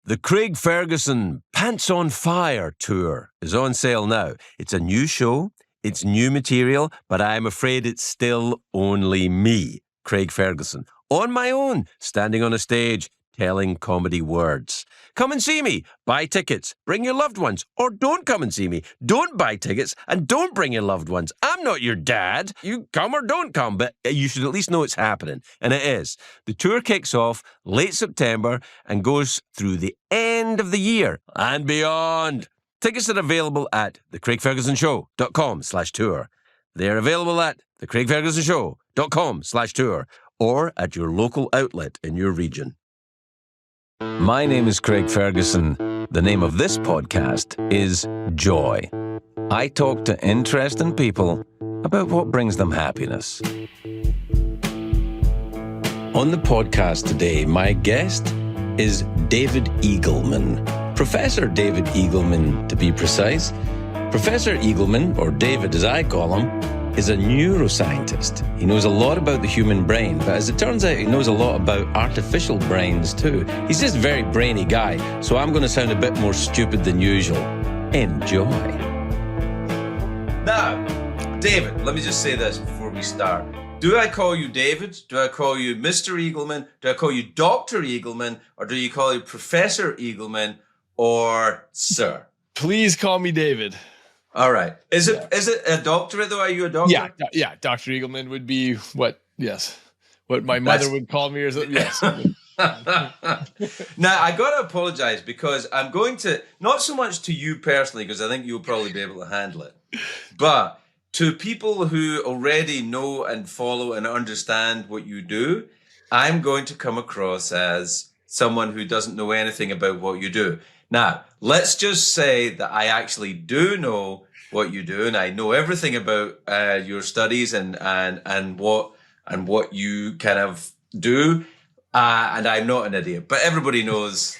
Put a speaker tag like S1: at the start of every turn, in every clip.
S1: The Craig Ferguson Pants on Fire tour is on sale now. It's a new show, it's new material, but I'm afraid it's still only me, Craig Ferguson, on my own, standing on a stage, telling comedy words. Come and see me. Buy tickets. Bring your loved ones. Or don't come and see me. Don't buy tickets and don't bring your loved ones. I'm not your dad. You come or don't come, but you should at least know it's happening. And it is. The tour kicks off late September and goes through the end of the year and beyond. Tickets are available at thecraigfergusonshow.com/tour. They're available at thecraigfergusonshow.com/tour or at your local outlet in your region. My name is Craig Ferguson. The name of this podcast is Joy. I talk to interesting people about what brings them happiness. On the podcast today, my guest is David Eagleman. Professor David Eagleman, to be precise. Professor Eagleman, or David as I call him, is a neuroscientist. He knows a lot about the human brain, but as it turns out, he knows a lot about artificial brains too. He's just a very brainy guy, so I'm going to sound a bit more stupid than usual. Enjoy. Now, David, let me just say this before we start. Do I call you David? Do I call you Mr. Eagleman? Do I call you Dr. Eagleman? Or do you call you Professor Eagleman or Sir?
S2: Please call me David.
S1: All right. Is it a doctorate though? Are you a doctor?
S2: Yeah. Dr. Eagleman would be what my mother would call me or something. Yes.
S1: Now, I got to apologize because I'm going to, not so much to you personally, because I think you'll probably be able to handle it, but to people who already know and follow and understand what you do, I'm going to come across as someone who doesn't know anything about what you do. Now, let's just say that I actually do know what you do, and I know everything about your studies and what you kind of do, and I'm not an idiot. But everybody knows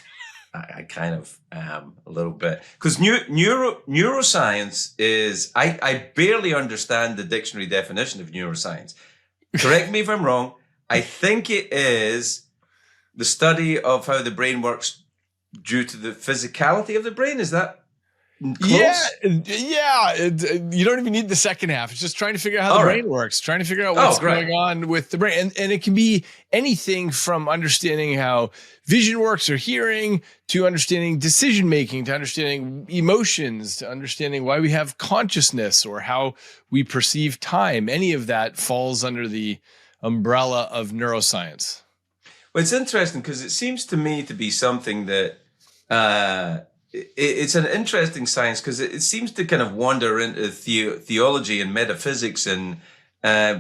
S1: I kind of am a little bit, because neuroscience is I barely understand the dictionary definition of neuroscience. Correct me if I'm wrong. I think it is the study of how the brain works due to the physicality of the brain. Is that close?
S2: Yeah. You don't even need the second half. It's just trying to figure out how the brain works, trying to figure out what's going on with the brain. And it can be anything from understanding how vision works or hearing, to understanding decision-making, to understanding emotions, to understanding why we have consciousness or how we perceive time. Any of that falls under the umbrella of neuroscience.
S1: Well, it's interesting because it seems to me to be something that it's an interesting science because it seems to kind of wander into theology and metaphysics, and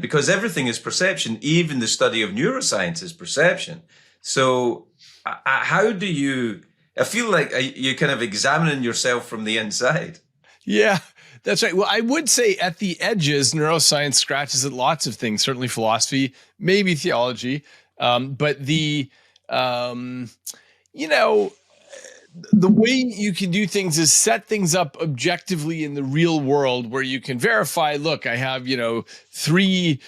S1: because everything is perception, even the study of neuroscience is perception. So how do you, I feel like you're kind of examining yourself from the inside.
S2: Yeah, that's right. Well, I would say at the edges, neuroscience scratches at lots of things, certainly philosophy, maybe theology. But the way you can do things is set things up objectively in the real world where you can verify, look, I have, 3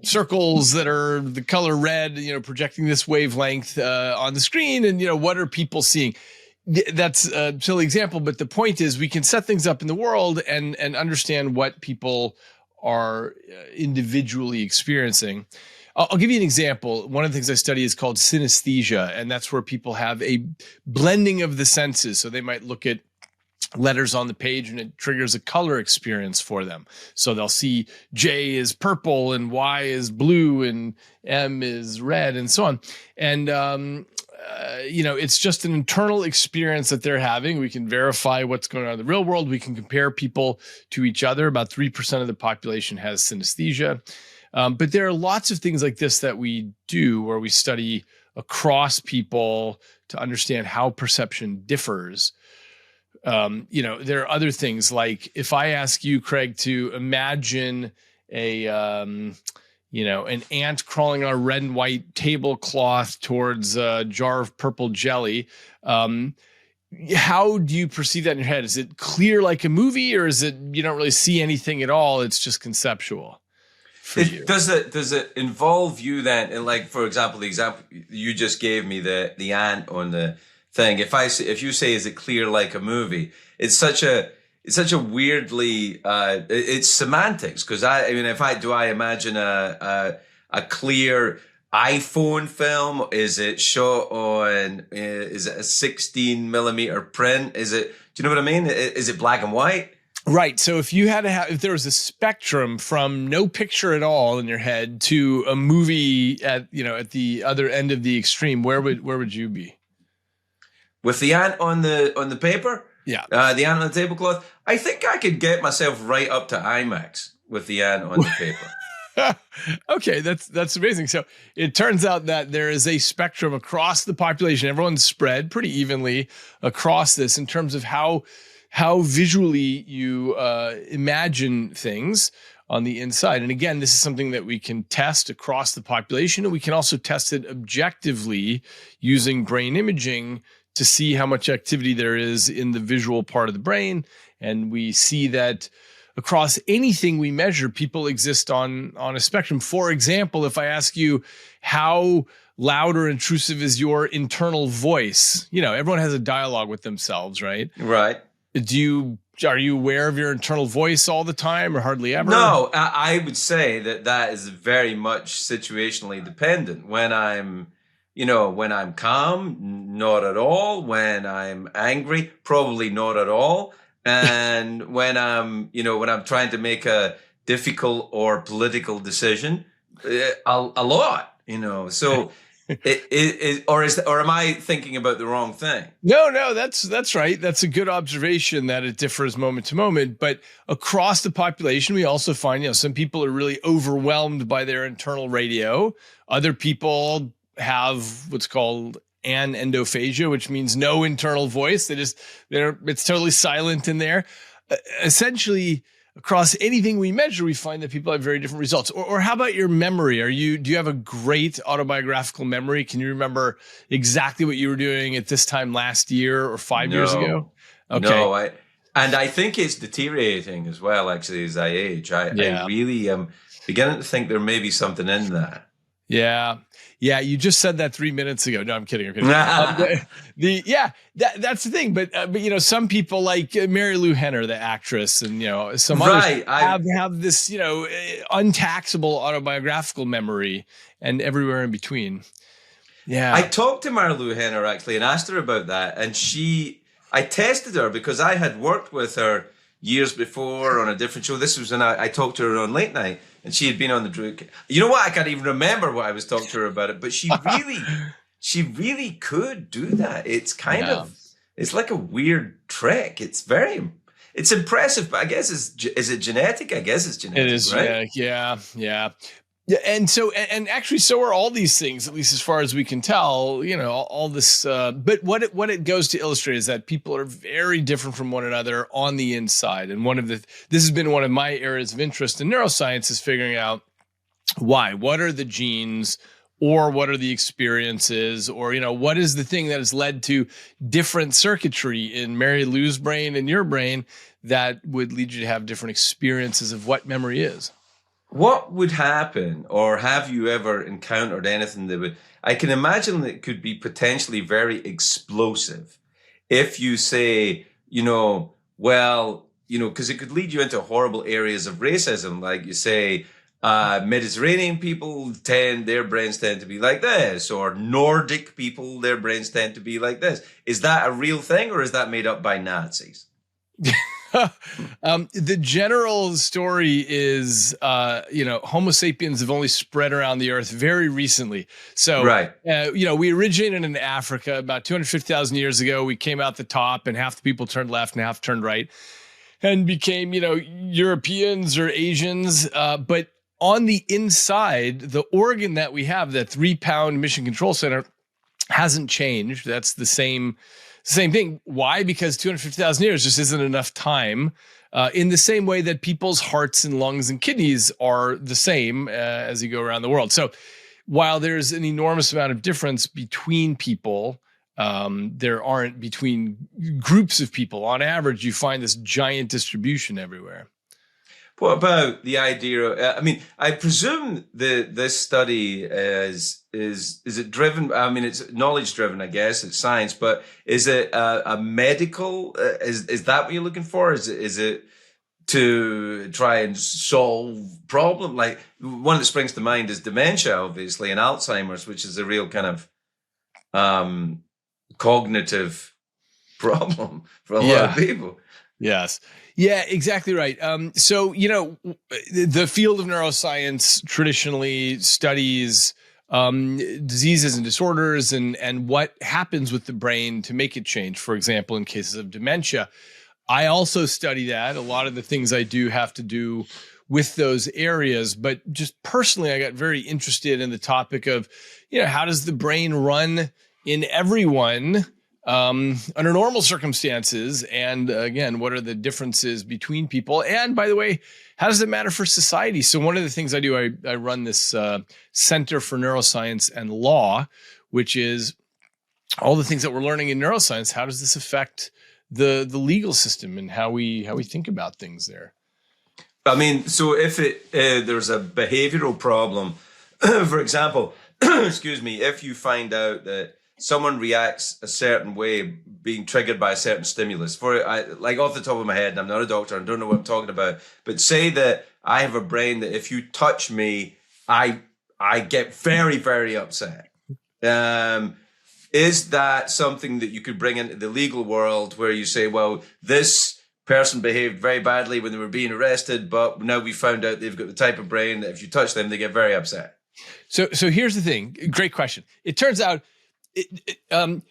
S2: circles that are the color red, projecting this wavelength on the screen. And, what are people seeing? That's a silly example, but the point is we can set things up in the world and understand what people are individually experiencing. I'll give you an example. One of the things I study is called synesthesia, and that's where people have a blending of the senses. So they might look at letters on the page and it triggers a color experience for them. So they'll see J is purple and Y is blue and M is red and so on. And, it's just an internal experience that they're having. We can verify what's going on in the real world. We can compare people to each other. About 3% of the population has synesthesia. But there are lots of things like this that we do where we study across people to understand how perception differs. There are other things like if I ask you, Craig, to imagine an ant crawling on a red and white tablecloth towards a jar of purple jelly. How do you perceive that in your head? Is it clear like a movie, or is it you don't really see anything at all? It's just conceptual.
S1: Does it involve you then? And like, for example, the example you just gave me, the ant on the thing. If you say, is it clear like a movie? It's such a weirdly, it's semantics. Cause I mean, do I imagine a clear iPhone film? Is it shot on, is it a 16 millimeter print? Do you know what I mean? Is it black and white?
S2: Right. So if if there was a spectrum from no picture at all in your head to a movie at the other end of the extreme, where would you be?
S1: With the ant on the paper?
S2: Yeah.
S1: The ant on the tablecloth? I think I could get myself right up to IMAX with the ant on the paper.
S2: Okay, that's amazing. So it turns out that there is a spectrum across the population. Everyone's spread pretty evenly across this in terms of how visually you imagine things on the inside. And again, this is something that we can test across the population, and we can also test it objectively using brain imaging to see how much activity there is in the visual part of the brain. And we see that across anything we measure, people exist on a spectrum. For example, if I ask you, how loud or intrusive is your internal voice? Everyone has a dialogue with themselves, right?
S1: Right.
S2: Are you aware of your internal voice all the time or hardly ever?
S1: No, I would say that is very much situationally dependent. When I'm calm, not at all. When I'm angry, probably not at all. And when I'm trying to make a difficult or political decision, a lot, so or am I thinking about the wrong thing?
S2: No, that's right. That's a good observation that it differs moment to moment. But across the population, we also find, some people are really overwhelmed by their internal radio. Other people have what's called anendophagia, which means no internal voice. It's totally silent in there. Essentially, across anything we measure, we find that people have very different results. Or how about your memory? Do you have a great autobiographical memory? Can you remember exactly what you were doing at this time last year or 5 years ago? Okay.
S1: No, I think it's deteriorating as well, actually, as I age. I really am beginning to think there may be something in that.
S2: Yeah. Yeah, you just said that 3 minutes ago. No, I'm kidding. That's the thing. But some people like Mary Lou Henner, the actress, and some others have this untaxable autobiographical memory, and everywhere in between. Yeah,
S1: I talked to Mary Lou Henner actually and asked her about that, and I tested her because I had worked with her years before on a different show. This was when I talked to her on Late Night. And she had been on the Drew. You know what? I can't even remember what I was talking to her about it. But she really could do that. It's it's like a weird trick. It's impressive. But I guess is it genetic? I guess it's genetic.
S2: It is, right? Yeah. And so, and actually, so are all these things, at least as far as we can tell, all this. But what it goes to illustrate is that people are very different from one another on the inside. And this has been one of my areas of interest in neuroscience, is figuring out why. What are the genes, or what are the experiences, or what is the thing that has led to different circuitry in Mary Lou's brain and your brain that would lead you to have different experiences of what memory is.
S1: What would happen, or have you ever encountered anything that I can imagine that it could be potentially very explosive if you say, because it could lead you into horrible areas of racism. Like you say, Mediterranean people their brains tend to be like this, or Nordic people, their brains tend to be like this. Is that a real thing, or is that made up by Nazis?
S2: The general story is, Homo sapiens have only spread around the earth very recently. So,
S1: right.
S2: We originated in Africa about 250,000 years ago. We came out the top, and half the people turned left and half turned right, and became, Europeans or Asians. But on the inside, the organ that we have, that 3-pound mission control center, hasn't changed. That's the same thing. Why? Because 250,000 years just isn't enough time. In the same way that people's hearts and lungs and kidneys are the same as you go around the world. So while there's an enormous amount of difference between people, there aren't between groups of people. On average, you find this giant distribution everywhere.
S1: What about the idea of, I mean, I presume this study is it driven? I mean, it's knowledge driven, I guess. It's science, but is it a medical? Is that what you're looking for? Is it to try and solve problem? Like one that springs to mind is dementia, obviously, and Alzheimer's, which is a real kind of cognitive problem for a lot of people.
S2: Yes. Yeah, exactly right. So, the field of neuroscience traditionally studies diseases and disorders and what happens with the brain to make it change. For example, in cases of dementia, I also study that. A lot of the things I do have to do with those areas, but just personally, I got very interested in the topic of, how does the brain run in everyone under normal circumstances? And again, what are the differences between people? And by the way, how does it matter for society? So one of the things I do, I run this Center for Neuroscience and Law, which is all the things that we're learning in neuroscience. How does this affect the legal system and how we think about things there?
S1: I mean, so if there's a behavioral problem, for example, excuse me, if you find out that someone reacts a certain way being triggered by a certain stimulus, like off the top of my head, and I'm not a doctor, I don't know what I'm talking about, but say that I have a brain that if you touch me, I get very, very upset. Is that something that you could bring into the legal world where you say, well, this person behaved very badly when they were being arrested, but now we found out they've got the type of brain that if you touch them, they get very upset?
S2: So here's the thing. Great question. It turns out none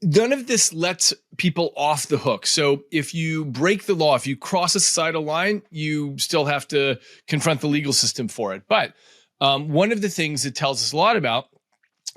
S2: of this lets people off the hook. So if you break the law, if you cross a societal line, you still have to confront the legal system for it. But one of the things it tells us a lot about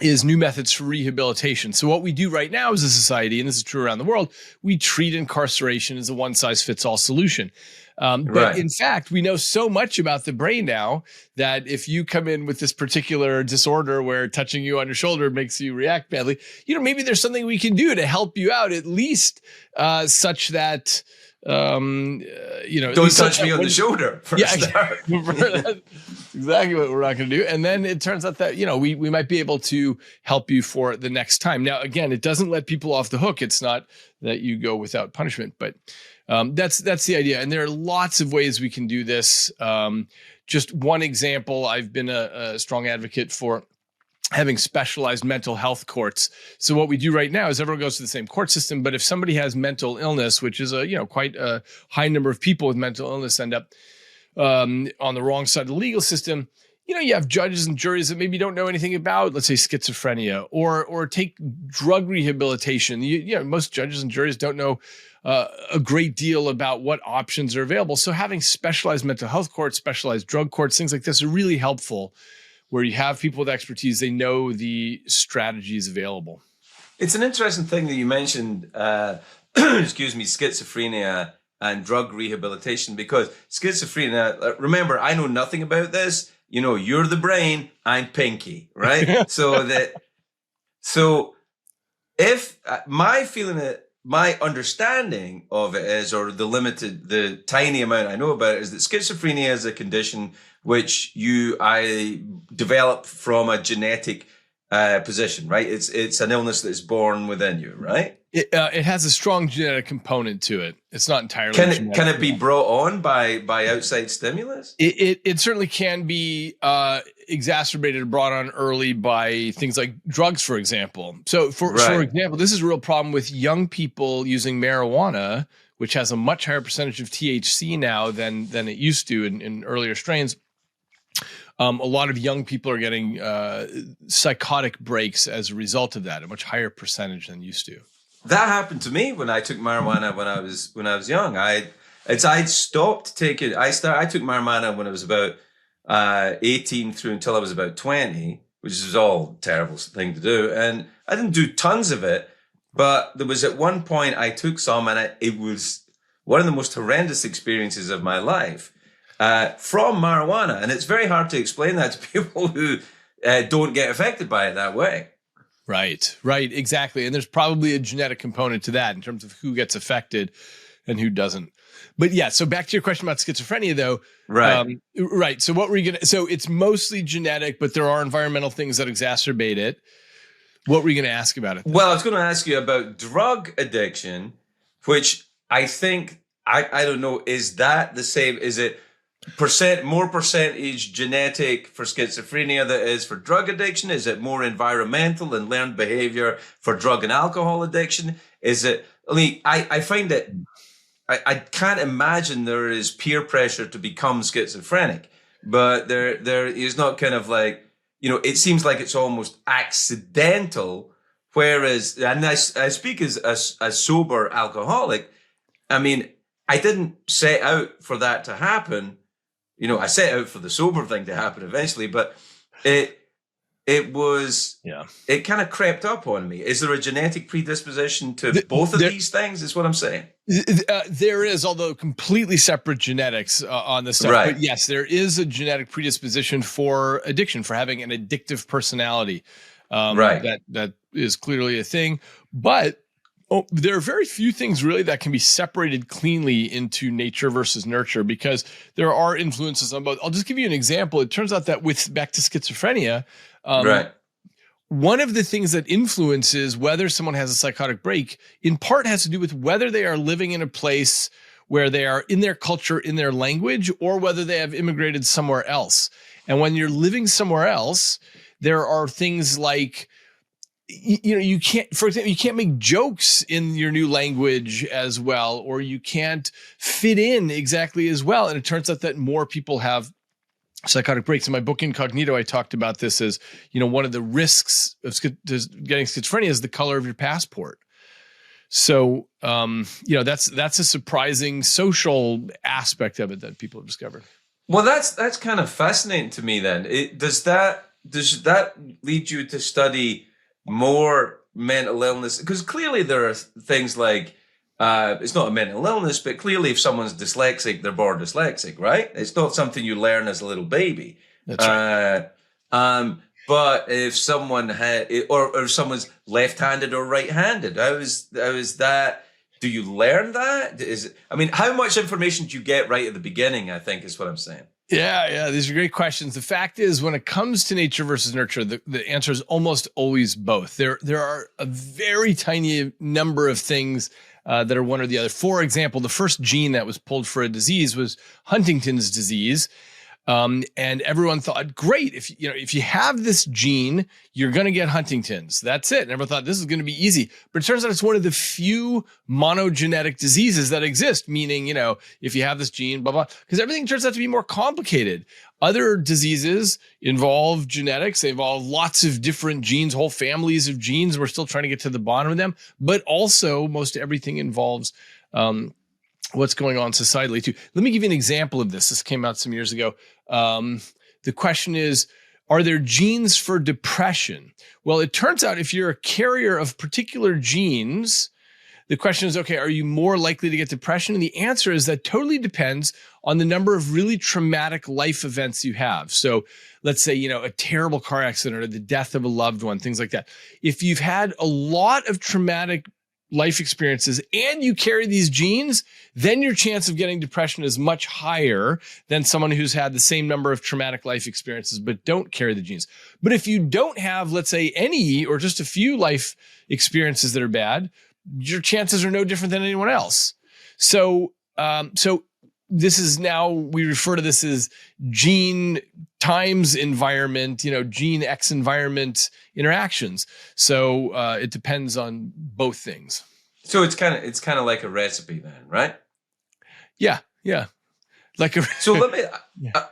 S2: is new methods for rehabilitation. So what we do right now as a society, and this is true around the world, we treat incarceration as a one-size-fits-all solution. But in fact, we know so much about the brain now that if you come in with this particular disorder where touching you on your shoulder makes you react badly, maybe there's something we can do to help you out, at least such that, don't
S1: touch me on the shoulder.
S2: That's exactly what we're not going to do. And then it turns out that, we might be able to help you for the next time. Now, again, it doesn't let people off the hook. It's not that you go without punishment, but that's the idea. And there are lots of ways we can do this. Just one example, I've been a strong advocate for having specialized mental health courts. So what we do right now is everyone goes to the same court system, but if somebody has mental illness, which is quite a high number of people with mental illness end up on the wrong side of the legal system, you have judges and juries that maybe don't know anything about, let's say, schizophrenia or take drug rehabilitation. Most judges and juries don't know a great deal about what options are available. So having specialized mental health courts, specialized drug courts, things like this are really helpful, where you have people with expertise, they know the strategies available.
S1: It's an interesting thing that you mentioned, schizophrenia and drug rehabilitation, because schizophrenia, remember, I know nothing about this. You're the brain, I'm Pinky, right? So if my understanding of it is, or the tiny amount I know about it, is that schizophrenia is a condition which I develop from a genetic position, right? It's an illness that's born within you, right?
S2: It has a strong genetic component to it. It's not entirely.
S1: Can it be brought on by outside stimulus?
S2: It certainly can be exacerbated or brought on early by things like drugs, for example. So for example, this is a real problem with young people using marijuana, which has a much higher percentage of THC now than it used to in earlier strains. A lot of young people are getting psychotic breaks as a result of that, a much higher percentage than used to.
S1: That happened to me when I took marijuana when I was young. I'd stopped taking. I took marijuana when I was about 18 through until I was about 20, which is all a terrible thing to do. And I didn't do tons of it, but there was at one point I took some, and it was one of the most horrendous experiences of my life. From marijuana. And it's very hard to explain that to people who don't get affected by it that way.
S2: Right, exactly. And there's probably a genetic component to that in terms of who gets affected. and who doesn't. But yeah, so back to your question about schizophrenia, though.
S1: Right.
S2: Right. So what were you going to, so it's mostly genetic, but there are environmental things that exacerbate it. What were you going to ask about it, though?
S1: Well, I was going to ask you about drug addiction, which I think, I don't know, is that the same? Is it more percentage genetic for schizophrenia than it is for drug addiction? Is it more environmental and learned behavior for drug and alcohol addiction? Is it, I find that I can't imagine there is peer pressure to become schizophrenic, but there is not kind of like, it seems like it's almost accidental. Whereas, and I speak as a sober alcoholic, I mean, I didn't set out for that to happen. I set out for the sober thing to happen eventually, but it kind of crept up on me. Is there a genetic predisposition to both of these things? Is what I'm saying.
S2: There is, although completely separate genetics on this stuff.
S1: Right.
S2: But yes, there is a genetic predisposition for addiction, for having an addictive personality.
S1: Right.
S2: That is clearly a thing. But there are very few things really that can be separated cleanly into nature versus nurture, because there are influences on both. I'll just give you an example. It turns out that back to schizophrenia,
S1: right.
S2: One of the things that influences whether someone has a psychotic break in part has to do with whether they are living in a place where they are in their culture, in their language, or whether they have immigrated somewhere else. And when you're living somewhere else, there are things like, you can't, for example, you can't make jokes in your new language as well, or you can't fit in exactly as well. And it turns out that more people have psychotic breaks. In my book Incognito, I talked about this as, one of the risks of getting schizophrenia is the color of your passport. So, that's a surprising social aspect of it that people have discovered.
S1: Well, that's kind of fascinating to me then. Does that lead you to study more mental illness? Because clearly there are things like, it's not a mental illness, but clearly if someone's dyslexic, they're born dyslexic, right? It's not something you learn as a little baby.
S2: That's right.
S1: But if someone or someone's left-handed or right-handed, how is that? Do you learn that? How much information do you get right at the beginning, I think is what I'm saying.
S2: Yeah. These are great questions. The fact is, when it comes to nature versus nurture, the answer is almost always both. There are a very tiny number of things that are one or the other. For example, the first gene that was pulled for a disease was Huntington's disease. And everyone thought, great, if you have this gene, you're going to get Huntington's. That's it. And everyone thought this is going to be easy. But it turns out it's one of the few monogenetic diseases that exist, meaning, if you have this gene, blah, blah, because everything turns out to be more complicated. Other diseases involve genetics. They involve lots of different genes, whole families of genes. We're still trying to get to the bottom of them. But also, most everything involves what's going on societally too. Let me give you an example of this. This came out some years ago. The question is, are there genes for depression? Well, it turns out if you're a carrier of particular genes, the question is, okay, are you more likely to get depression? And the answer is that totally depends on the number of really traumatic life events you have. So let's say, a terrible car accident or the death of a loved one, things like that. If you've had a lot of traumatic life experiences and you carry these genes, then your chance of getting depression is much higher than someone who's had the same number of traumatic life experiences but don't carry the genes. But if you don't have, let's say, any or just a few life experiences that are bad, your chances are no different than anyone else. So this is now, we refer to this as gene times environment, gene X environment interactions. So it depends on both things.
S1: So it's kind of like a recipe then, right?
S2: Yeah. Like
S1: so let me,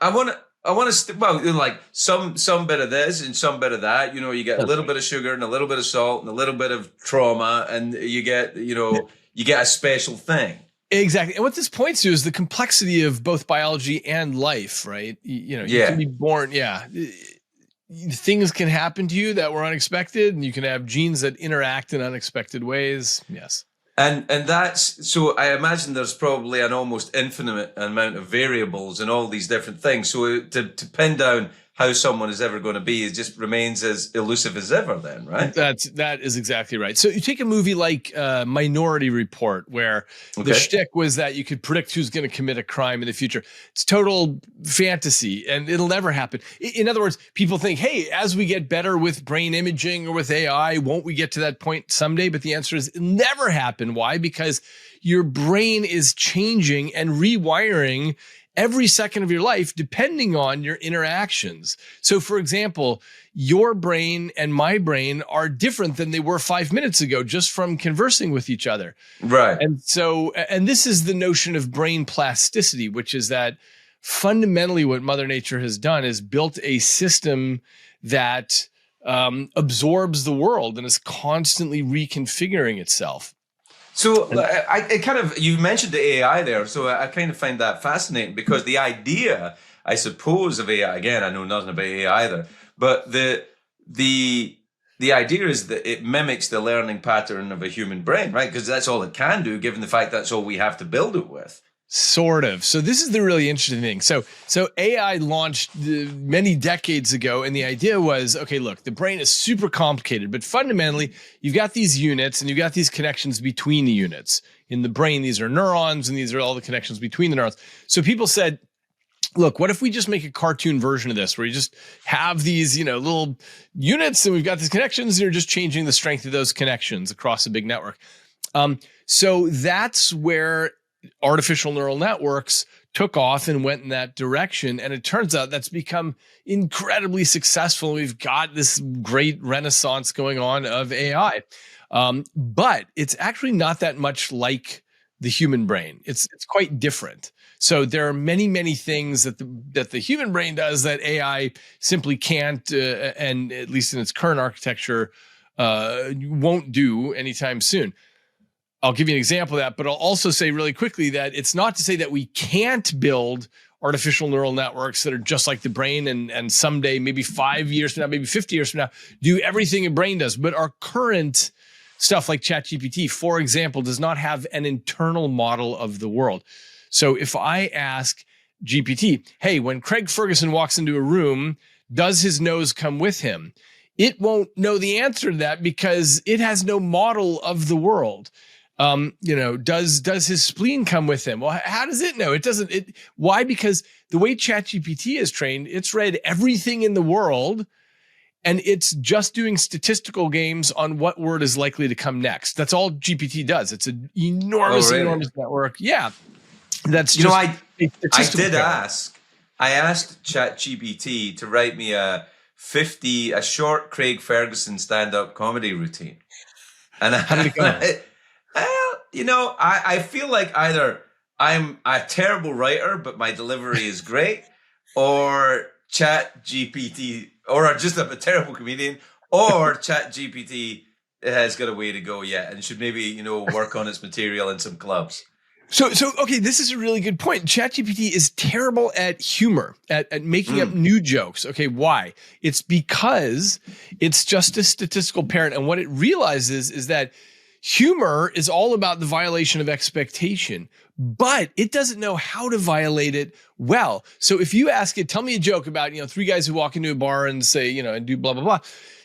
S1: I want to, like some bit of this and some bit of that, you get a little bit of sugar and a little bit of salt and a little bit of trauma, and you get a special thing.
S2: Exactly. And what this points to is the complexity of both biology and life, right? You can be born. Yeah. Things can happen to you that were unexpected, and you can have genes that interact in unexpected ways. Yes.
S1: And that's, so I imagine there's probably an almost infinite amount of variables in all these different things. So to pin down how someone is ever going to be. It just remains as elusive as ever then, right?
S2: That is exactly right. So you take a movie like Minority Report, where the shtick was that you could predict who's going to commit a crime in the future. It's total fantasy, and it'll never happen. In other words, people think, hey, as we get better with brain imaging or with AI, won't we get to that point someday? But the answer is it'll never happen. Why? Because your brain is changing and rewiring every second of your life, depending on your interactions. So, for example, your brain and my brain are different than they were 5 minutes ago, just from conversing with each other.
S1: Right.
S2: And so, and this is the notion of brain plasticity, which is that fundamentally what Mother Nature has done is built a system that absorbs the world and is constantly reconfiguring itself.
S1: So you mentioned the AI there, so I kind of find that fascinating, because the idea, I suppose, of AI, again, I know nothing about AI either, but the idea is that it mimics the learning pattern of a human brain, right? Because that's all it can do, given the fact that's all we have to build it with.
S2: Sort of. So this is the really interesting thing. So AI launched many decades ago, and the idea was, okay, look, the brain is super complicated, but fundamentally, you've got these units and you've got these connections between the units. In the brain, these are neurons, and these are all the connections between the neurons. So people said, look, what if we just make a cartoon version of this, where you just have these, little units, and we've got these connections, and you're just changing the strength of those connections across a big network. So that's where artificial neural networks took off and went in that direction. And it turns out that's become incredibly successful. We've got this great renaissance going on of AI. But it's actually not that much like the human brain. It's quite different. So there are many, many things that the human brain does that AI simply can't, and at least in its current architecture, won't do anytime soon. I'll give you an example of that, but I'll also say really quickly that it's not to say that we can't build artificial neural networks that are just like the brain and someday, maybe 5 years from now, maybe 50 years from now, do everything a brain does. But our current stuff like ChatGPT, for example, does not have an internal model of the world. So if I ask GPT, hey, when Craig Ferguson walks into a room, does his nose come with him? It won't know the answer to that because it has no model of the world. Does his spleen come with him? Well, how does it know? It doesn't. Why? Because the way ChatGPT is trained, it's read everything in the world, and it's just doing statistical games on what word is likely to come next. That's all GPT does. It's an enormous network. Yeah, that's
S1: I asked ChatGPT to write me a short Craig Ferguson stand-up comedy routine, and
S2: how did it go?
S1: Well, I feel like either I'm a terrible writer, but my delivery is great, or ChatGPT, or just a terrible comedian, or ChatGPT has got a way to go yet and should maybe, work on its material in some clubs.
S2: So okay, this is a really good point. ChatGPT is terrible at humor, at making up new jokes. Okay, why? It's because it's just a statistical parrot, and what it realizes is that humor is all about the violation of expectation, but it doesn't know how to violate it well. So if you ask it, tell me a joke about, three guys who walk into a bar and say, and do blah, blah, blah.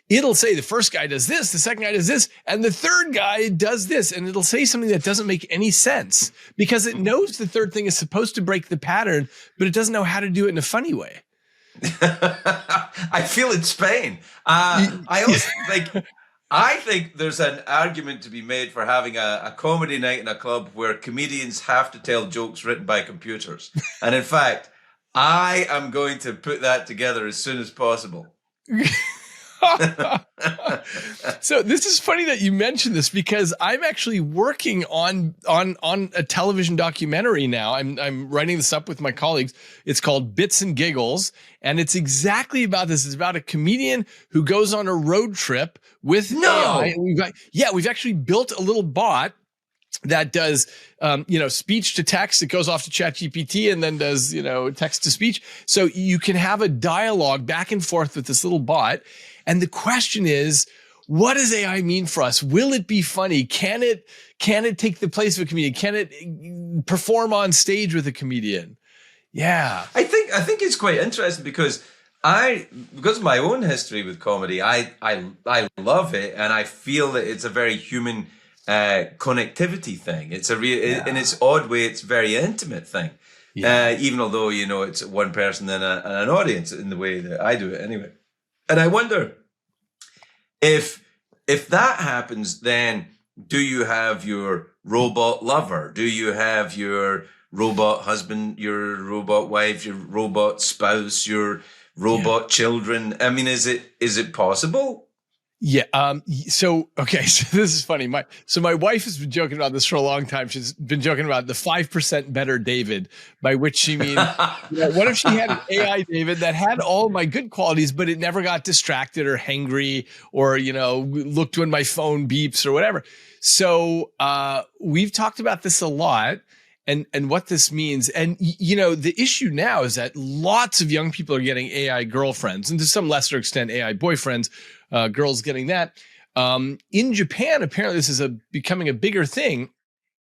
S2: It'll say the first guy does this, the second guy does this, and the third guy does this. And it'll say something that doesn't make any sense because it knows the third thing is supposed to break the pattern, but it doesn't know how to do it in a funny way.
S1: I feel its pain. I think there's an argument to be made for having a comedy night in a club where comedians have to tell jokes written by computers. And in fact, I am going to put that together as soon as possible.
S2: So this is funny that you mentioned this because I'm actually working on a television documentary now. I'm writing this up with my colleagues. It's called Bits and Giggles, and it's exactly about this. It's about a comedian who goes on a road trip with AI. We've actually built a little bot that does, speech to text. It goes off to ChatGPT and then does, text to speech. So you can have a dialogue back and forth with this little bot. And the question is, what does AI mean for us? Will it be funny? Can it take the place of a comedian? Can it perform on stage with a comedian? Yeah.
S1: I think it's quite interesting because because of my own history with comedy, I love it, and I feel that it's a very human connectivity thing. It's a real, in its odd way, it's a very intimate thing. Yeah. Even although, you know, it's one person and an audience in the way that I do it anyway. And I wonder if that happens, then do you have your robot lover? Do you have your robot husband, your robot wife, your robot spouse, your robot children? I mean, is it possible?
S2: Yeah. So this is funny. My wife has been joking about this for a long time. She's been joking about the 5% better David, by which she means, what if she had an AI David that had all my good qualities, but it never got distracted or hangry or, looked when my phone beeps or whatever. So, we've talked about this a lot and what this means. And, the issue now is that lots of young people are getting AI girlfriends, and to some lesser extent, AI boyfriends. Girls getting that. In Japan, apparently this is becoming a bigger thing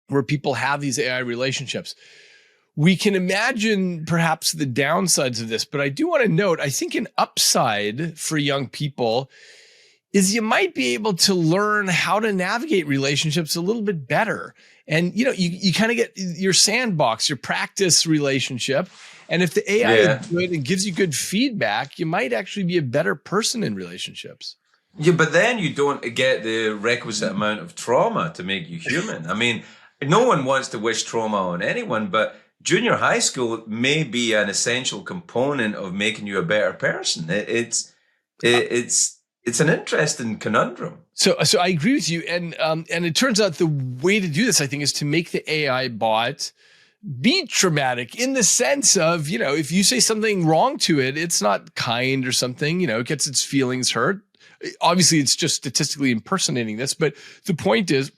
S2: where people have these AI relationships. We can imagine perhaps the downsides of this, but I do want to note, I think an upside for young people is you might be able to learn how to navigate relationships a little bit better. And, you kind of get your sandbox, your practice relationship. And if the AI is good and gives you good feedback, you might actually be a better person in relationships.
S1: Yeah, but then you don't get the requisite amount of trauma to make you human. I mean, no one wants to wish trauma on anyone, but junior high school may be an essential component of making you a better person. It's an interesting conundrum.
S2: So I agree with you, and it turns out the way to do this, I think, is to make the AI bot be traumatic in the sense of, if you say something wrong to it, it's not kind or something, it gets its feelings hurt. Obviously, it's just statistically impersonating this, but the point is,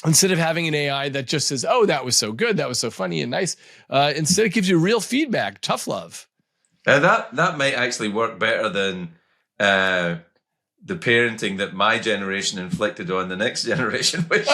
S2: instead of having an AI that just says, oh, that was so good, that was so funny and nice, instead it gives you real feedback, tough love.
S1: That might actually work better than the parenting that my generation inflicted on the next generation, which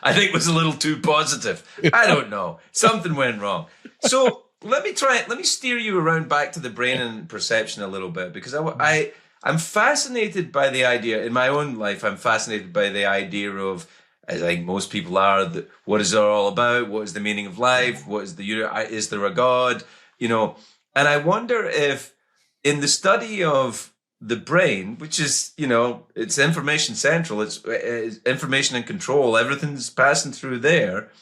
S1: I think was a little too positive. I don't know. Something went wrong. So let me steer you around back to the brain and perception a little bit, because I'm fascinated by the idea in my own life. I'm fascinated by the idea of, as I think most people are, what is it all about? What is the meaning of life? What is is there a God? And I wonder if in the study of the brain, which is, it's information central, it's information and control, everything's passing through there.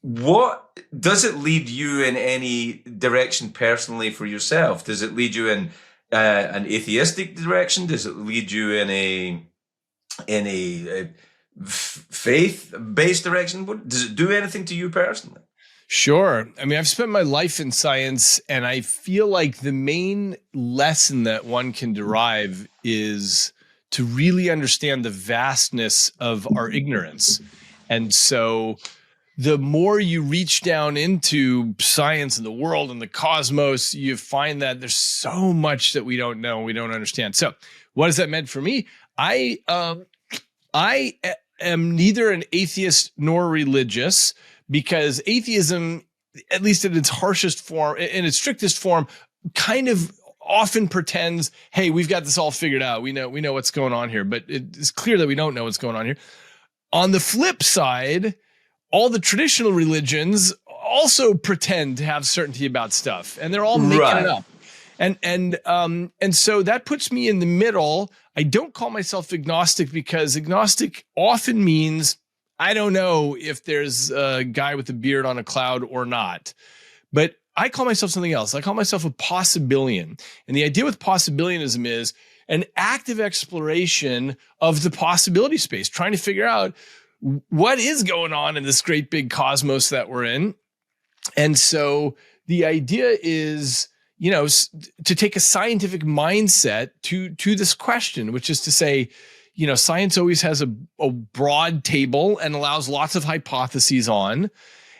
S1: What does it lead you in any direction personally for yourself? Does it lead you in an atheistic direction? Does it lead you in a faith-based direction? Does it do anything to you personally?
S2: Sure. I mean, I've spent my life in science, and I feel like the main lesson that one can derive is to really understand the vastness of our ignorance. And so the more you reach down into science and the world and the cosmos, you find that there's so much that we don't know, we don't understand. So what has that meant for me? I am neither an atheist nor religious, because atheism, at least in its harshest form, in its strictest form, kind of often pretends, hey, we've got this all figured out. We know what's going on here, but it's clear that we don't know what's going on here. On the flip side, all the traditional religions also pretend to have certainty about stuff, and they're all making it up. And so that puts me in the middle. I don't call myself agnostic, because agnostic often means I don't know if there's a guy with a beard on a cloud or not. But I call myself something else. I call myself a possibilian. And the idea with possibilianism is an active exploration of the possibility space, trying to figure out what is going on in this great big cosmos that we're in. And so the idea is, to take a scientific mindset to this question, which is to say, science always has a broad table and allows lots of hypotheses on,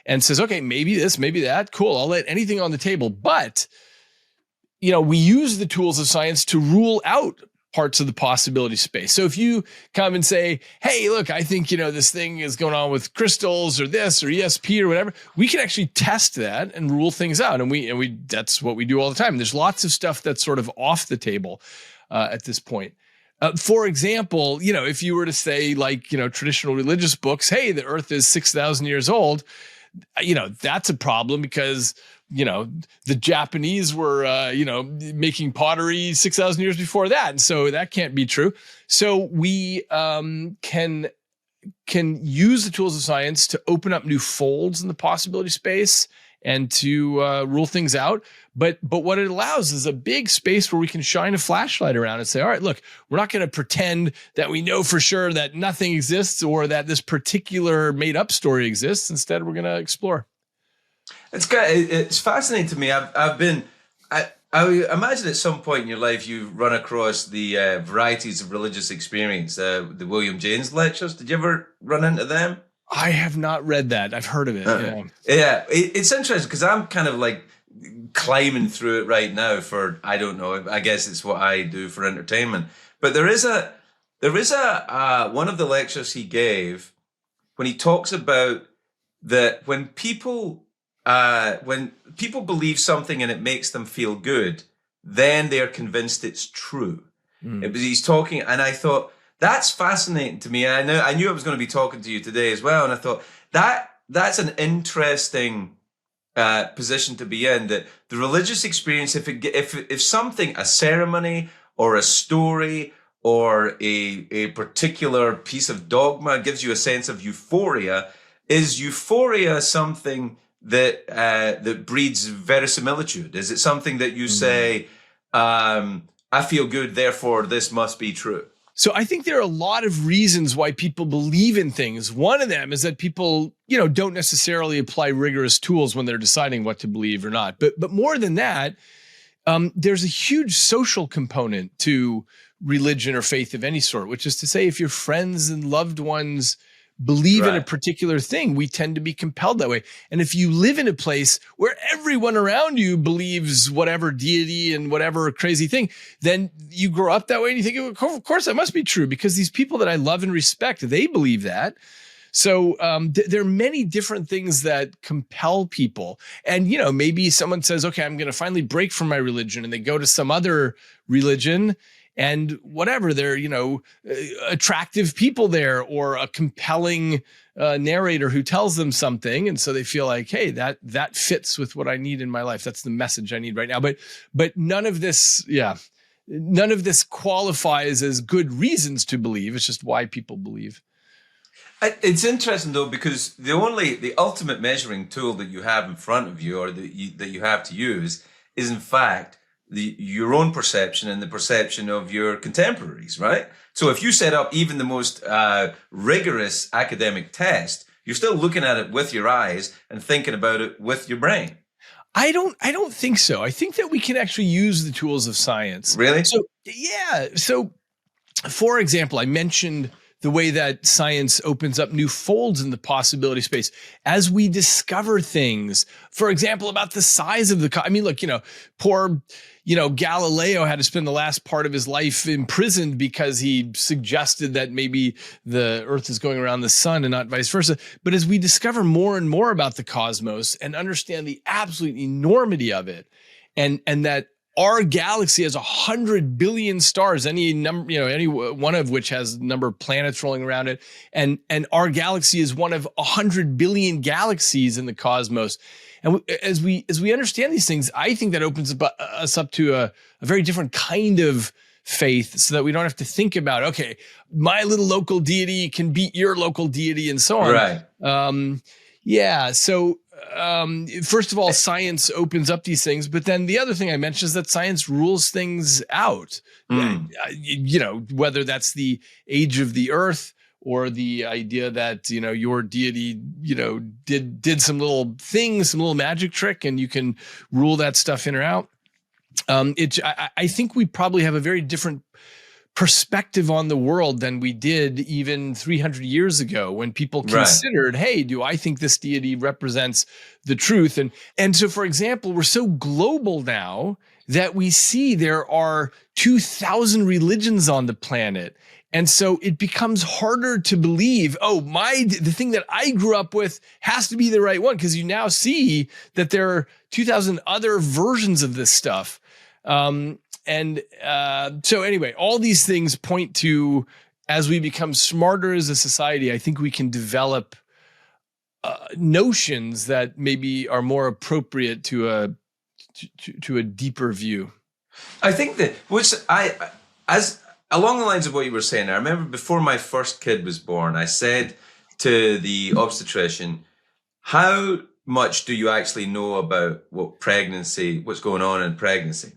S2: and says, okay, maybe this, maybe that. Cool. I'll let anything on the table. But, we use the tools of science to rule out parts of the possibility space. So if you come and say, hey, look, I think, this thing is going on with crystals or this or ESP or whatever, we can actually test that and rule things out. And we that's what we do all the time. There's lots of stuff that's sort of off the table at this point. For example, if you were to say, like, traditional religious books, hey, the earth is 6,000 years old, that's a problem because the Japanese were, making pottery 6,000 years before that. And so that can't be true. So we can use the tools of science to open up new folds in the possibility space and to rule things out. But what it allows is a big space where we can shine a flashlight around and say, all right, look, we're not going to pretend that we know for sure that nothing exists or that this particular made up story exists. Instead, we're going to explore.
S1: It's fascinating to me. I imagine at some point in your life you've run across the varieties of religious experience, the William James lectures. Did you ever run into them?
S2: I have not read that. I've heard of it.
S1: Yeah, it's interesting because I'm kind of like climbing through it right now for, I don't know, I guess it's what I do for entertainment. But there is a one of the lectures he gave when he talks about that when people believe something and it makes them feel good, then they're convinced it's true. He's talking, and I thought, that's fascinating to me. And I knew I was going to be talking to you today as well. And I thought that's an interesting position to be in, that the religious experience, if something, a ceremony or a story or a particular piece of dogma gives you a sense of euphoria, is euphoria something that breeds verisimilitude? Is it something that you say, I feel good, therefore this must be true?
S2: So I think there are a lot of reasons why people believe in things. One of them is that people, don't necessarily apply rigorous tools when they're deciding what to believe or not. But more than that, there's a huge social component to religion or faith of any sort, which is to say, if your friends and loved ones believe in a particular thing, we tend to be compelled that way. And if you live in a place where everyone around you believes whatever deity and whatever crazy thing, then you grow up that way and you think, of course that must be true because these people that I love and respect, they believe that. So there are many different things that compel people. And, maybe someone says, okay, I'm going to finally break from my religion, and they go to some other religion. And whatever, they're, attractive people there, or a compelling narrator who tells them something. And so they feel like, hey, that fits with what I need in my life. That's the message I need right now. But none of this qualifies as good reasons to believe. It's just why people believe.
S1: It's interesting, though, because the ultimate measuring tool that you have in front of you, or that you have to use, is in fact your own perception and the perception of your contemporaries, right? So if you set up even the most rigorous academic test, you're still looking at it with your eyes and thinking about it with your brain.
S2: I don't think so. I think that we can actually use the tools of science.
S1: Really?
S2: So, yeah. So, for example, I mentioned the way that science opens up new folds in the possibility space as we discover things, for example, about the size of the, poor, Galileo had to spend the last part of his life imprisoned because he suggested that maybe the earth is going around the sun and not vice versa. But as we discover more and more about the cosmos and understand the absolute enormity of it, and that our galaxy has 100 billion stars, any number, any one of which has a number of planets rolling around it. And our galaxy is one of 100 billion galaxies in the cosmos. And as we understand these things, I think that opens us up to a very different kind of faith, so that we don't have to think about, okay, my little local deity can beat your local deity and so on.
S1: Right.
S2: So first of all, science opens up these things, but then the other thing I mentioned is that science rules things out. Whether that's the age of the earth, or the idea that, your deity, did some little things, some little magic trick, and you can rule that stuff in or out. I think we probably have a very different perspective on the world than we did even 300 years ago, when people considered, hey, do I think this deity represents the truth? And so, for example, we're so global now that we see there are 2,000 religions on the planet. And so it becomes harder to believe, the thing that I grew up with has to be the right one, because you now see that there are 2,000 other versions of this stuff. So anyway, all these things point to, as we become smarter as a society, I think we can develop notions that maybe are more appropriate to a deeper view.
S1: I think that as along the lines of what you were saying, I remember before my first kid was born, I said to the obstetrician, how much do you actually know about what's going on in pregnancy?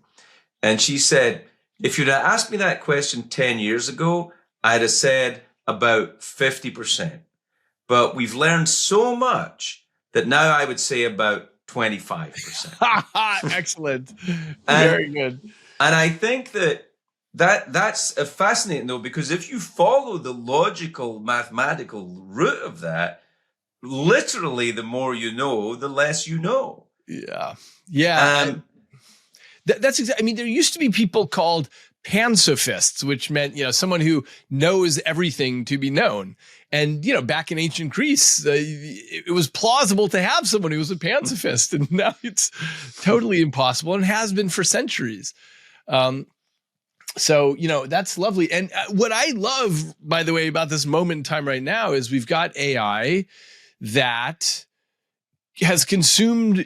S1: And she said, if you'd have asked me that question 10 years ago, I'd have said about 50%. But we've learned so much that now I would say about 25%.
S2: Excellent. Very good.
S1: And I think that's fascinating, though, because if you follow the logical, mathematical route of that, literally the more you know, the less you know.
S2: Yeah. Yeah. That's exactly. I mean, there used to be people called pansophists, which meant, someone who knows everything to be known. And, back in ancient Greece, it was plausible to have someone who was a pansophist. And now it's totally impossible and has been for centuries. So, that's lovely. And what I love, by the way, about this moment in time right now is we've got AI that has consumed,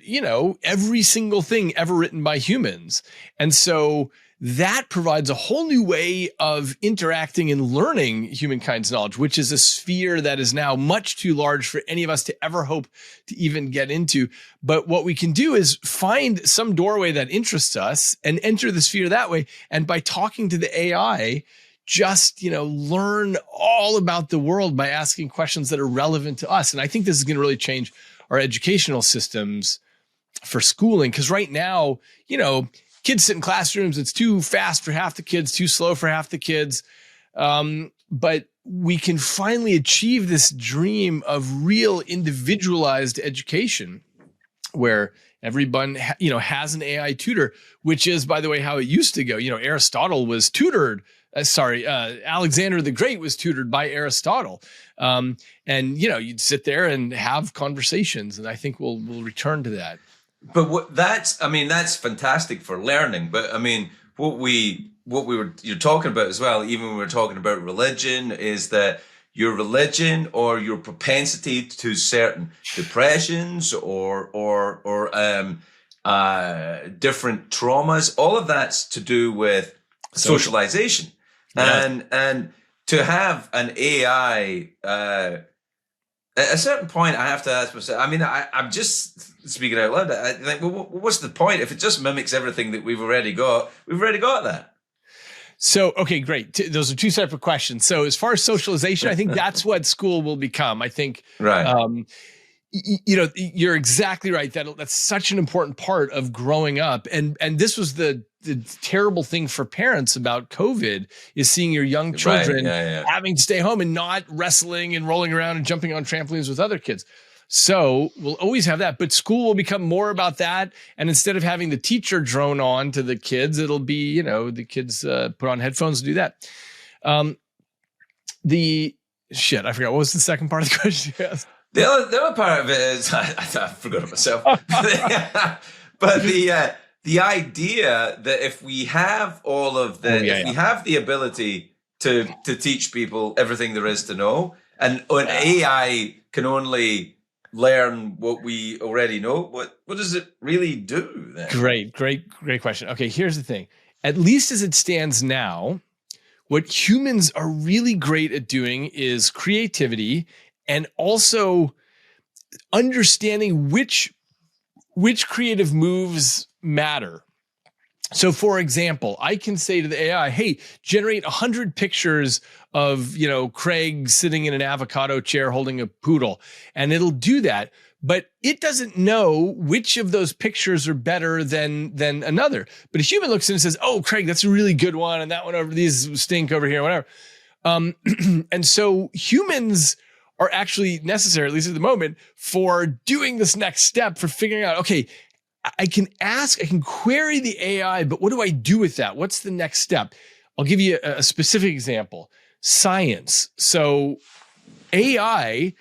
S2: every single thing ever written by humans. And so that provides a whole new way of interacting and learning humankind's knowledge, which is a sphere that is now much too large for any of us to ever hope to even get into. But what we can do is find some doorway that interests us and enter the sphere that way. And by talking to the AI, just, learn all about the world by asking questions that are relevant to us. And I think this is going to really change our educational systems for schooling. Because right now, kids sit in classrooms, it's too fast for half the kids, too slow for half the kids. But we can finally achieve this dream of real individualized education where everyone, has an AI tutor, which is, by the way, how it used to go. Aristotle was tutored. Alexander the Great was tutored by Aristotle. And, you'd sit there and have conversations. And I think we'll return to that.
S1: But that's fantastic for learning. But I mean, you're talking about as well, even when we're talking about religion, is that your religion or your propensity to certain depressions or different traumas, all of that's to do with socialization. Yeah. And to have an AI, at a certain point, I have to ask myself, I'm just speaking out loud. I think, well, what's the point? If it just mimics everything that we've already got that.
S2: So, okay, great. Those are two separate questions. So as far as socialization, I think that's what school will become. I think,
S1: right.
S2: You're exactly right. That's such an important part of growing up. And this was the terrible thing for parents about COVID, is seeing your young children having to stay home and not wrestling and rolling around and jumping on trampolines with other kids. So we'll always have that, but school will become more about that. And instead of having the teacher drone on to the kids, it'll be, the kids put on headphones to do that. I forgot. What was the second part of the question you asked?
S1: The other part of it is, I forgot it myself. But the idea that if we have all of we have the ability to teach people everything there is to know, and AI can only learn what we already know, what does it really do then?
S2: Great question. Okay, here's the thing. At least as it stands now, what humans are really great at doing is creativity and also understanding which creative moves matter. So, for example, I can say to the AI, hey, generate 100 pictures of, Craig sitting in an avocado chair holding a poodle, and it'll do that. But it doesn't know which of those pictures are better than another. But a human looks in and says, oh, Craig, that's a really good one. And that one over, these stink over here, whatever. And so humans are actually necessary, at least at the moment, for doing this next step, for figuring out, okay, I can query the AI, but what do I do with that? What's the next step? I'll give you a specific example. Science. So AI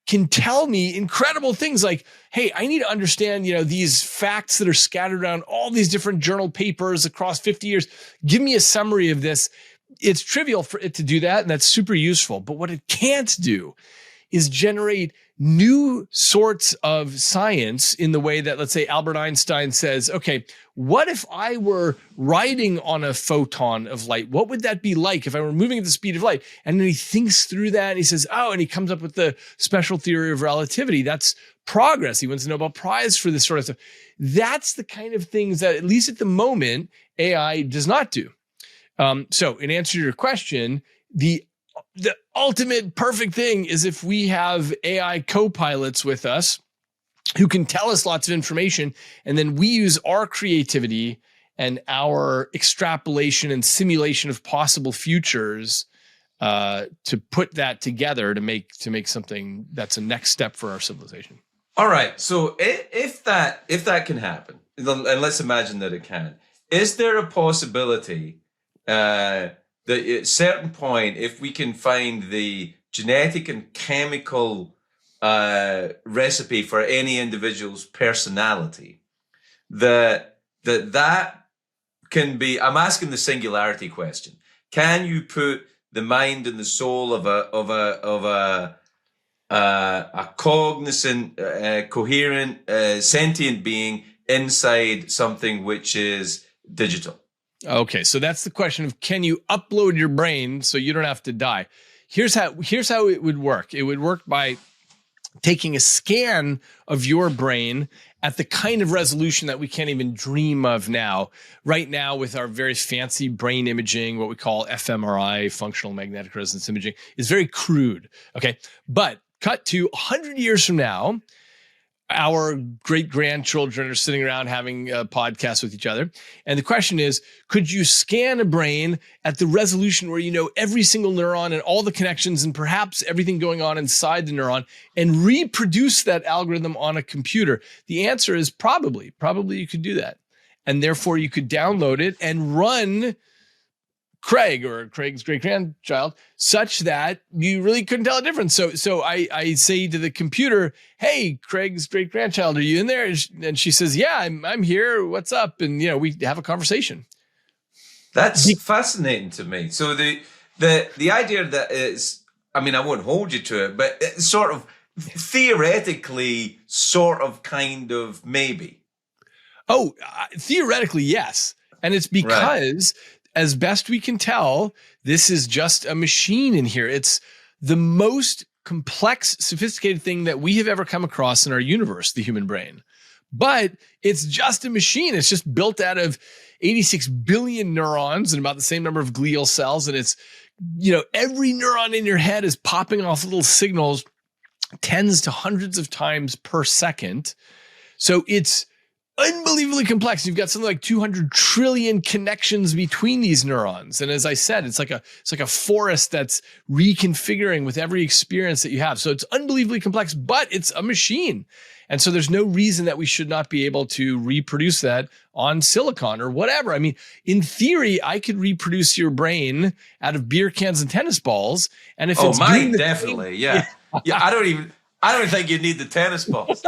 S2: can tell me incredible things like, hey, I need to understand, these facts that are scattered around all these different journal papers across 50 years. Give me a summary of this. It's trivial for it to do that, and that's super useful. But what it can't do is generate new sorts of science in the way that, let's say, Albert Einstein says, okay, what if I were riding on a photon of light? What would that be like if I were moving at the speed of light? And then he thinks through that and he says, and he comes up with the special theory of relativity. That's progress. He wins the Nobel Prize for this sort of stuff. That's the kind of things that, at least at the moment, AI does not do. So in answer to your question, the ultimate perfect thing is if we have AI co-pilots with us who can tell us lots of information, and then we use our creativity and our extrapolation and simulation of possible futures to put that together to make something that's a next step for our civilization.
S1: All right. So if that can happen, and let's imagine that it can, is there a possibility that at a certain point, if we can find the genetic and chemical recipe for any individual's personality, that can be, I'm asking the singularity question. Can you put the mind and the soul of a cognizant, coherent, sentient being inside something which is digital?
S2: Okay, so that's the question of, can you upload your brain so you don't have to die? Here's how it would work. It would work by taking a scan of your brain at the kind of resolution that we can't even dream of now. Right now, with our very fancy brain imaging, what we call fMRI, functional magnetic resonance imaging, is very crude. Okay, but cut to 100 years from now, our great-grandchildren are sitting around having a podcast with each other. And the question is, could you scan a brain at the resolution where you know every single neuron and all the connections and perhaps everything going on inside the neuron and reproduce that algorithm on a computer? The answer is probably you could do that. And therefore you could download it and run Craig or Craig's great-grandchild such that you really couldn't tell a difference. So I say to the computer, hey, Craig's great-grandchild, are you in there? And she says, yeah, I'm here. What's up? And, we have a conversation.
S1: That's fascinating to me. So the idea that is, I won't hold you to it, but it's sort of theoretically, kind of maybe.
S2: Oh, theoretically, yes. And it's because as best we can tell, this is just a machine in here. It's the most complex, sophisticated thing that we have ever come across in our universe, the human brain. But it's just a machine. It's just built out of 86 billion neurons and about the same number of glial cells. And it's, every neuron in your head is popping off little signals tens to hundreds of times per second. So it's unbelievably complex. You've got something like 200 trillion connections between these neurons. And as I said, it's like a forest that's reconfiguring with every experience that you have. So it's unbelievably complex, but it's a machine. And so there's no reason that we should not be able to reproduce that on silicon or whatever. In theory, I could reproduce your brain out of beer cans and tennis balls. And if it's
S1: mine, definitely. Yeah. I don't even think you need the tennis balls.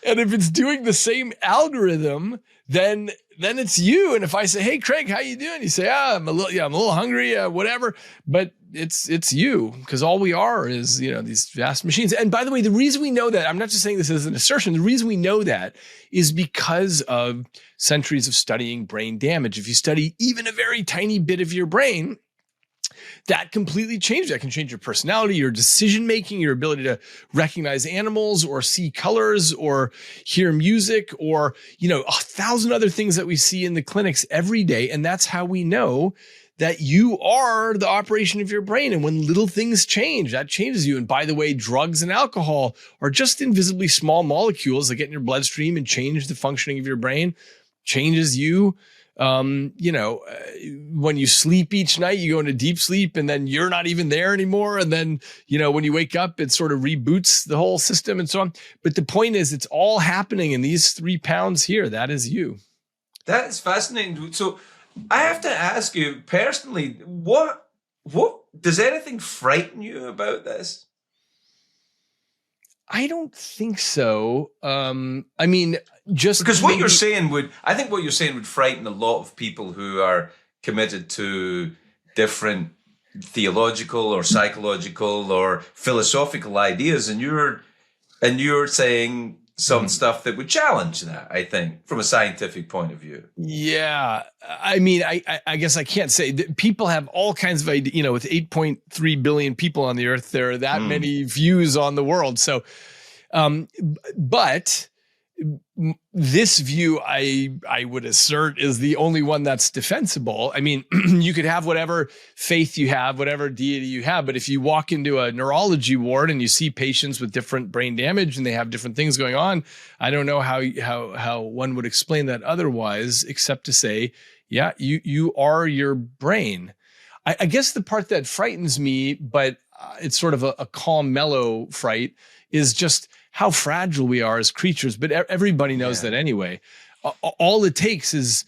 S2: And if it's doing the same algorithm, then it's you. And if I say, "Hey, Craig, how you doing?" You say, I'm a little hungry, whatever." But it's you, because all we are is these vast machines. And by the way, the reason we know that, I'm not just saying this as an assertion. The reason we know that is because of centuries of studying brain damage. If you study even a very tiny bit of your brain, that completely changes. That can change your personality, your decision-making, your ability to recognize animals or see colors or hear music or, 1,000 other things that we see in the clinics every day. And that's how we know that you are the operation of your brain. And when little things change, that changes you. And by the way, drugs and alcohol are just invisibly small molecules that get in your bloodstream and change the functioning of your brain, changes you. when you sleep each night, you go into deep sleep and then you're not even there anymore. And then, when you wake up, it sort of reboots the whole system and so on. But the point is, it's all happening in these 3 pounds here. That is you.
S1: That is fascinating. So I have to ask you personally, what does anything frighten you about this?
S2: I don't think so. I mean, just
S1: because what you're saying would frighten a lot of people who are committed to different theological or psychological or philosophical ideas, and you're saying some stuff that would challenge that, I think, from a scientific point of view.
S2: Yeah. I mean, I guess I can't say that people have all kinds of ideas, with 8.3 billion people on the earth, there are that many views on the world. So, but this view, I would assert, is the only one that's defensible. I mean, you could have whatever faith you have, whatever deity you have, but if you walk into a neurology ward and you see patients with different brain damage and they have different things going on, I don't know how one would explain that otherwise, except to say, yeah, you are your brain. I guess the part that frightens me, but it's sort of a calm, mellow fright, is just how fragile we are as creatures, but everybody knows that anyway. All it takes is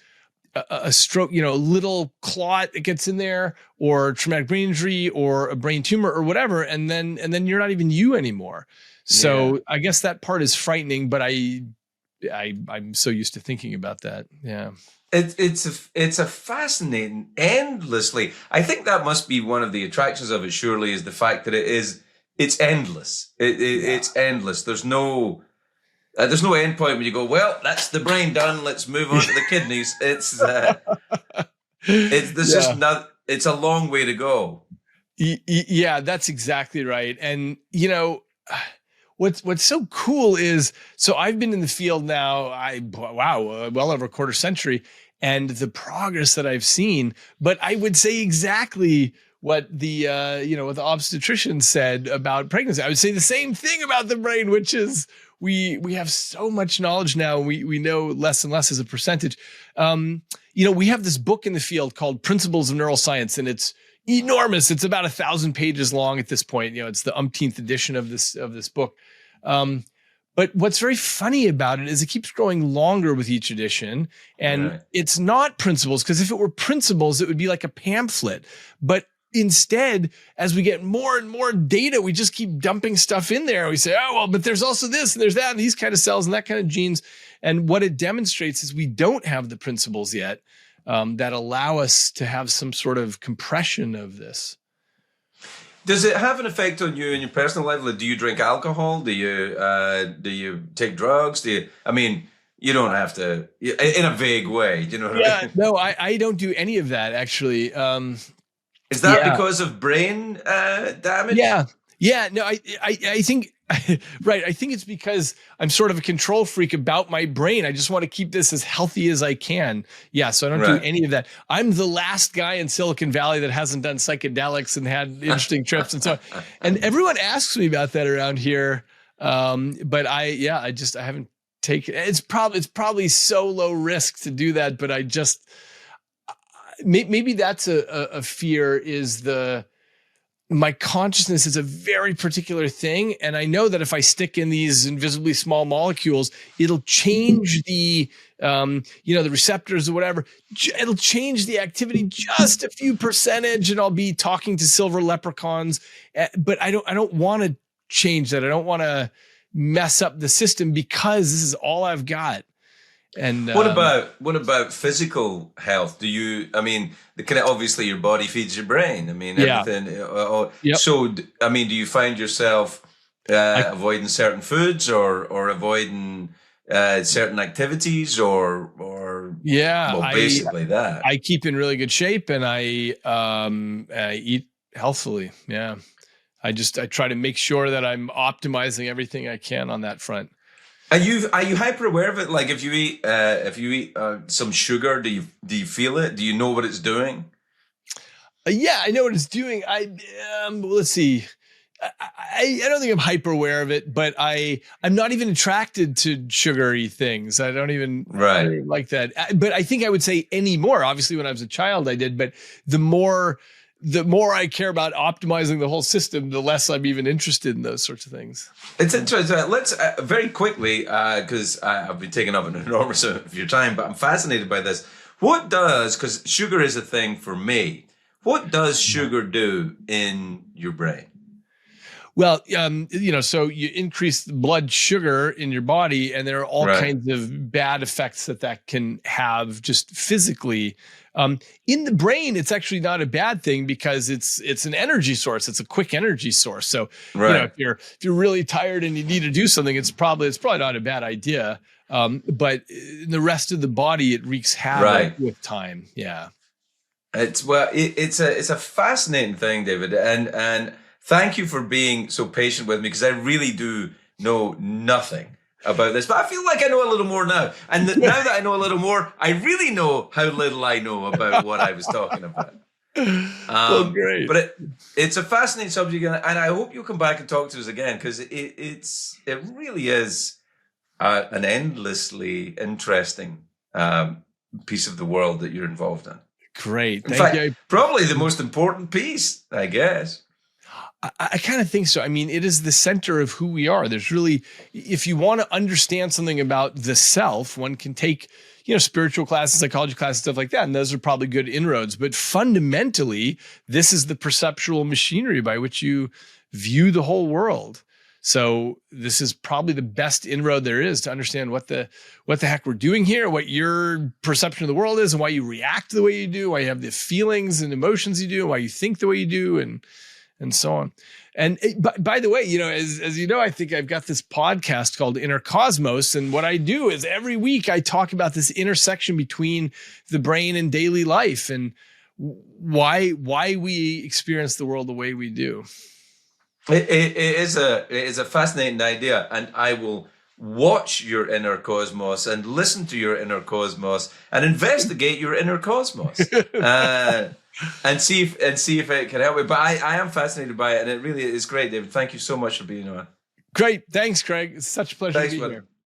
S2: a stroke, a little clot that gets in there, or traumatic brain injury, or a brain tumor, or whatever, and then you're not even you anymore. So I guess that part is frightening, but I'm so used to thinking about that. Yeah.
S1: It's a fascinating, endlessly. I think that must be one of the attractions of it. Surely, is the fact that it's endless. It's endless. There's no end point when you go, well, that's the brain done. Let's move on to the kidneys. It's just not. It's a long way to go.
S2: Yeah, that's exactly right. And what's so cool is, so I've been in the field now, well over a quarter century, and the progress that I've seen. But I would say exactly what the what the obstetrician said about pregnancy. I would say the same thing about the brain, which is we have so much knowledge now. We know less and less as a percentage. We have this book in the field called Principles of Neuroscience, and it's enormous. It's about 1,000 pages long at this point. It's the umpteenth edition of this book. But what's very funny about it is it keeps growing longer with each edition, and it's not principles, because if it were principles, it would be like a pamphlet. But instead, as we get more and more data, we just keep dumping stuff in there. We say, oh, well, but there's also this and there's that and these kind of cells and that kind of genes. And what it demonstrates is we don't have the principles yet that allow us to have some sort of compression of this.
S1: Does it have an effect on you in your personal life? Like, do you drink alcohol? Do you take drugs? You don't have to, in a vague way. Do you know what I mean?
S2: No, I don't do any of that, actually.
S1: Is that because of brain damage?
S2: Yeah. No, I think, right. I think it's because I'm sort of a control freak about my brain. I just want to keep this as healthy as I can. Yeah. So I don't do any of that. I'm the last guy in Silicon Valley that hasn't done psychedelics and had interesting trips and so on. And everyone asks me about that around here. But I haven't taken, it's probably so low risk to do that, but I just, maybe that's a fear, is my consciousness is a very particular thing. And I know that if I stick in these invisibly small molecules, it'll change the receptors or whatever. It'll change the activity just a few percentage, and I'll be talking to silver leprechauns. But I don't want to change that. I don't want to mess up the system, because this is all I've got. And
S1: what about physical health? Obviously your body feeds your brain. Everything. So, do you find yourself avoiding certain foods or avoiding certain activities or basically that?
S2: I keep in really good shape, and I eat healthily. Yeah. I try to make sure that I'm optimizing everything I can on that front.
S1: Are you hyper aware of it? Like, if you eat some sugar, do you feel it? Do you know what it's doing?
S2: Yeah, I know what it's doing. Let's see. I don't think I'm hyper aware of it, but I'm not even attracted to sugary things. I don't even really like that. But I think I would say anymore. Obviously, when I was a child, I did. But the more I care about optimizing the whole system, the less I'm even interested in those sorts of things.
S1: It's interesting. Let's very quickly, because I've been taking up an enormous amount of your time, but I'm fascinated by this. What does, because sugar is a thing for me, what does sugar do in your brain?
S2: Well, so you increase the blood sugar in your body, and there are all kinds of bad effects that can have just physically. In the brain, it's actually not a bad thing because it's an energy source. It's a quick energy source. So, if you're really tired and you need to do something, it's probably not a bad idea. But in the rest of the body, it wreaks havoc with time. Yeah.
S1: It's a fascinating thing, David, and thank you for being so patient with me, because I really do know nothing about this, but I feel like I know a little more now. And now that I know a little more, I really know how little I know about what I was talking about.
S2: Well, great.
S1: But it's a fascinating subject, and I hope you'll come back and talk to us again, because it really is an endlessly interesting piece of the world that you're involved in.
S2: Great.
S1: Thank you. Probably the most important piece, I guess.
S2: I kind of think so. I mean, it is the center of who we are. There's really, if you want to understand something about the self, one can take, spiritual classes, psychology classes, stuff like that. And those are probably good inroads. But fundamentally, this is the perceptual machinery by which you view the whole world. So this is probably the best inroad there is to understand what the heck we're doing here, what your perception of the world is, and why you react the way you do, why you have the feelings and emotions you do, and why you think the way you do, and so on. And by the way, as you know, I think I've got this podcast called Inner Cosmos. And what I do is every week I talk about this intersection between the brain and daily life and why we experience the world the way we do.
S1: It is a fascinating idea. And I will watch your inner cosmos and listen to your inner cosmos and investigate your inner cosmos. And see if it can help me. But I am fascinated by it, and it really is great, David. Thank you so much for being on.
S2: Great. Thanks, Craig. It's such a pleasure to be here.